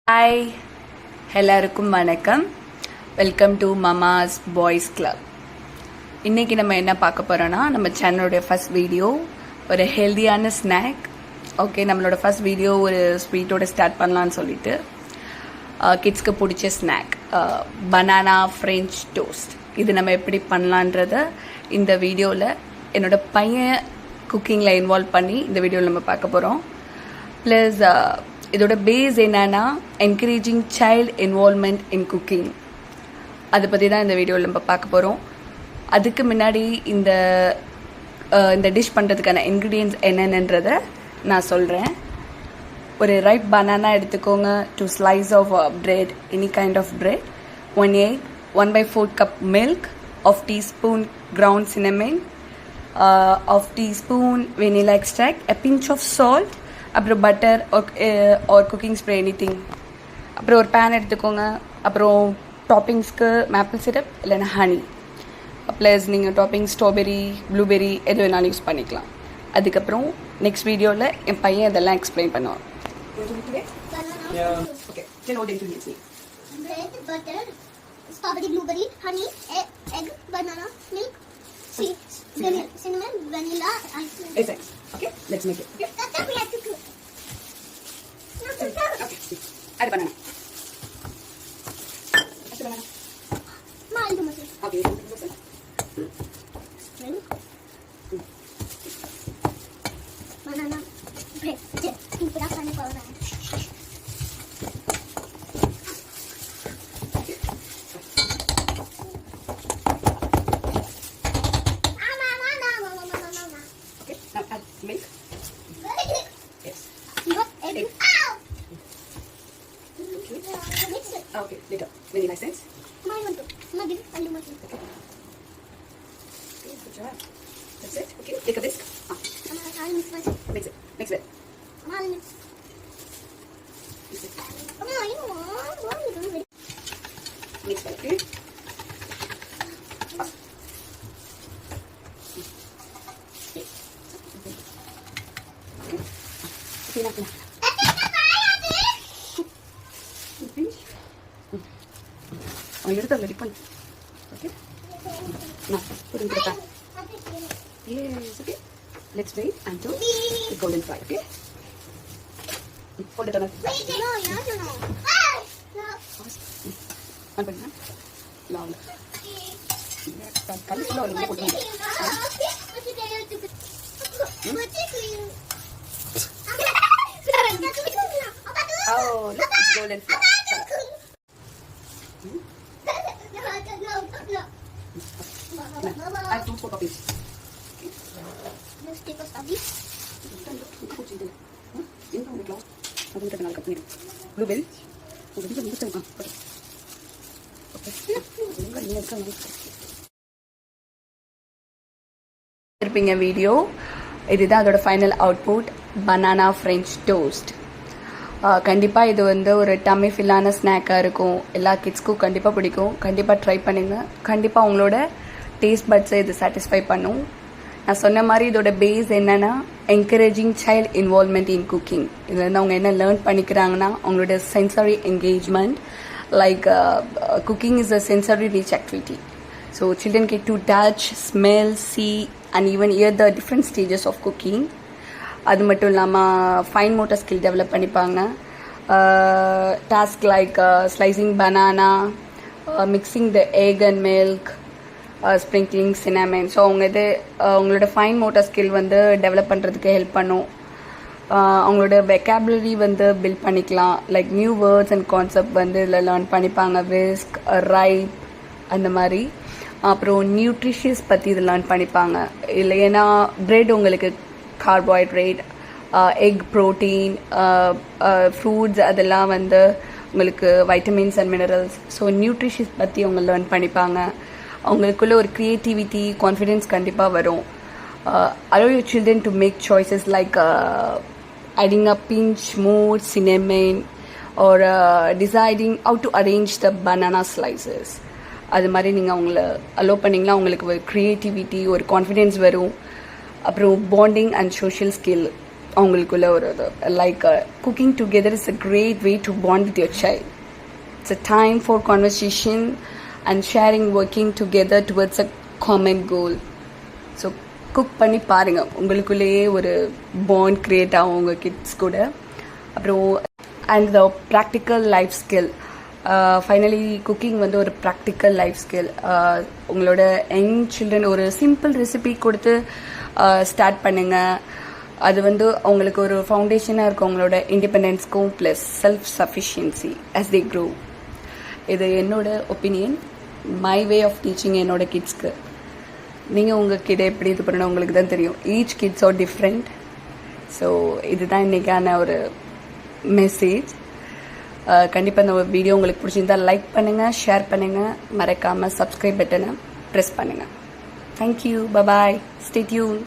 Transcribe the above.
Hi, எல்லாருக்கும் வணக்கம். Welcome to mama's boys club. இன்றைக்கி நம்ம என்ன பார்க்க போகிறோன்னா, நம்ம சேனலோடைய ஃபஸ்ட் வீடியோ ஒரு ஹெல்தியான ஸ்நாக். ஓகே, நம்மளோட ஃபஸ்ட் வீடியோ ஒரு ஸ்வீட்டோட ஸ்டார்ட் பண்ணலான்னு சொல்லிட்டு கிட்ஸ்க்கு பிடிச்ச ஸ்நாக் பனானா ஃப்ரெஞ்ச் டோஸ்ட். இது நம்ம எப்படி பண்ணலான்றத இந்த வீடியோவில் என்னோடய பையன் குக்கிங்கில் இன்வால்வ் பண்ணி இந்த வீடியோவில் நம்ம பார்க்க போகிறோம். ப்ளஸ் இதோட பேஸ் என்னன்னா என்கரேஜிங் சைல்டு இன்வால்வ்மெண்ட் இன் குக்கிங். அதை பற்றி தான் இந்த வீடியோவில் நம்ம பார்க்க போகிறோம். அதுக்கு முன்னாடி இந்த டிஷ் பண்ணுறதுக்கான இன்க்ரீடியன்ட்ஸ் என்னென்னன்றதை நான் சொல்கிறேன். ஒரு ரைப் பனானா எடுத்துக்கோங்க, 2 slices of bread, any kind of bread, 1 egg, 1/4 cup milk, 1/2 teaspoon ground cinnamon, 1/2 teaspoon vanilla extract, a pinch of salt, அப்புறம் butter or cooking spray anything. அப்புறம் ஒரு பேன் எடுத்துக்கோங்க. அப்புறம் டாப்பிங்ஸ்க்கு மேப்பிள் சிரப் இல்லைன்னா ஹனி, ப்ளஸ் நீங்கள் topping strawberry, blueberry எது வேணாலும் யூஸ் பண்ணிக்கலாம். அதுக்கப்புறம் நெக்ஸ்ட் வீடியோவில் என் பையன் இதெல்லாம் எக்ஸ்பிளைன் பண்ணுவான். Strawberry, blueberry, honey, egg, banana, milk, cinnamon, vanilla, ice cream. Essence. Okay, let's make it. Okay. That we have to cook. Okay. Add banana. Add banana. Ma, I'll do myself. Okay, you can do this. Ready? Banana, bread, put up honey powder. Milk. Yes. What? Egg. Egg. Ow! Okay. Mix it. Okay, later. Very nice sense. I want to. I'll do myself. Okay. Okay, good job. That's it. Okay, take a whisk. I'll mix myself. Mix it. Mix it. I'll mix. Mix it. What are you doing? Mix it. Okay. எடுத்து ready பண்ணு. Okay, now put into the pan. Yes, okay. Let's wait until the golden fry. Okay, hold it on. Wait, no. On பண்ணு. long கல்லு ஃபுல்லா வந்து போட்டு oh, look, it's golden fry. I have 2 photocopies. Let's take a study. Blueberry. இருப்பீங்க video. இதுதான் அதோட final output, banana French toast. கண்டிப்பாக இது வந்து ஒரு டம்மி ஃபில்லான ஸ்நாக்காக இருக்கும். எல்லா கிட்ஸ்க்கும் கண்டிப்பாக பிடிக்கும். கண்டிப்பாக ட்ரை பண்ணுங்கள். கண்டிப்பாக உங்களோட டேஸ்ட் பட்ஸை இது சாட்டிஸ்ஃபை பண்ணும். நான் சொன்ன மாதிரி இதோட பேஸ் என்னென்னா என்கரேஜிங் சைல்டு இன்வால்வ்மெண்ட் இன் குக்கிங். இதில் வந்து அவங்க என்ன லேர்ன் பண்ணிக்கிறாங்கன்னா அவங்களோட sensory engagement. Like cooking is a sensory reach activity. So children get to touch, smell, see and even hear the different stages of cooking. அது மட்டும் இல்லாமல் ஃபைன் மோட்டர் ஸ்கில் டெவலப் பண்ணிப்பாங்க. Task like slicing banana, mixing the egg and milk, sprinkling cinnamon. So அவங்களோட fine motor skill வந்து develop பண்ணுறதுக்கு help பண்ணும். அவங்களோட vocabulary வந்து பில்ட் பண்ணிக்கலாம். Like new words and concept வந்து இதில் லேர்ன் பண்ணிப்பாங்க. விஸ்க், ரைப் அந்த மாதிரி. அப்புறம் நியூட்ரிஷியஸ் பற்றி இது லேர்ன் பண்ணிப்பாங்க. இல்லை ஏன்னா பிரெட் உங்களுக்கு கார்போஹைட்ரேட், எக் ப்ரோட்டீன், ஃப்ரூட்ஸ் அதெல்லாம் வந்து உங்களுக்கு vitamins and minerals. So nutritious பற்றி அவங்க லேர்ன் பண்ணிப்பாங்க. அவங்களுக்குள்ள ஒரு க்ரியேட்டிவிட்டி, கான்ஃபிடென்ஸ் கண்டிப்பாக வரும். allow your children to make choices like adding a pinch more cinnamon or deciding how to arrange the banana slices. அது மாதிரி நீங்கள் அவங்கள அலோவ் பண்ணிங்கன்னா அவங்களுக்கு ஒரு க்ரியேட்டிவிட்டி, ஒரு கான்ஃபிடென்ஸ் வரும். அப்புறம் பாண்டிங் அண்ட் சோஷியல் ஸ்கில் அவங்களுக்குள்ள ஒரு like cooking together is a great way to bond with your child. It's a time for conversation and sharing, working together towards a common goal. So cook பண்ணி பாருங்கள், உங்களுக்குள்ளேயே ஒரு bond create ஆகும் உங்கள் kids கூட. அப்புறம் and the practical life skill, finally cooking வந்து ஒரு ப்ராக்டிக்கல் லைஃப் ஸ்கில். உங்களோட யங் சில்ட்ரன் ஒரு சிம்பிள் ரெசிபி கொடுத்து ஸ்டார்ட் பண்ணுங்கள். அது வந்து அவங்களுக்கு ஒரு ஃபவுண்டேஷனாக இருக்கும் அவங்களோட இண்டிபெண்டன்ஸ்க்கும் plus self sufficiency as they grow. இது என்னோட opinion, my way of teaching என்னோட கிட்ஸ்க்கு. நீங்கள் உங்கள் கிட்ட எப்படி இது பண்ணணும் உங்களுக்கு தான் தெரியும். Each kids are different. So இதுதான் இன்றைக்கான ஒரு மெசேஜ். கண்டிப்பாக இந்த வீடியோ உங்களுக்கு பிடிச்சிருந்தா லைக் பண்ணுங்கள், ஷேர் பண்ணுங்கள், மறக்காமல் சப்ஸ்கிரைப் பட்டனை ப்ரெஸ் பண்ணுங்கள். Thank you, bye bye, stay tune.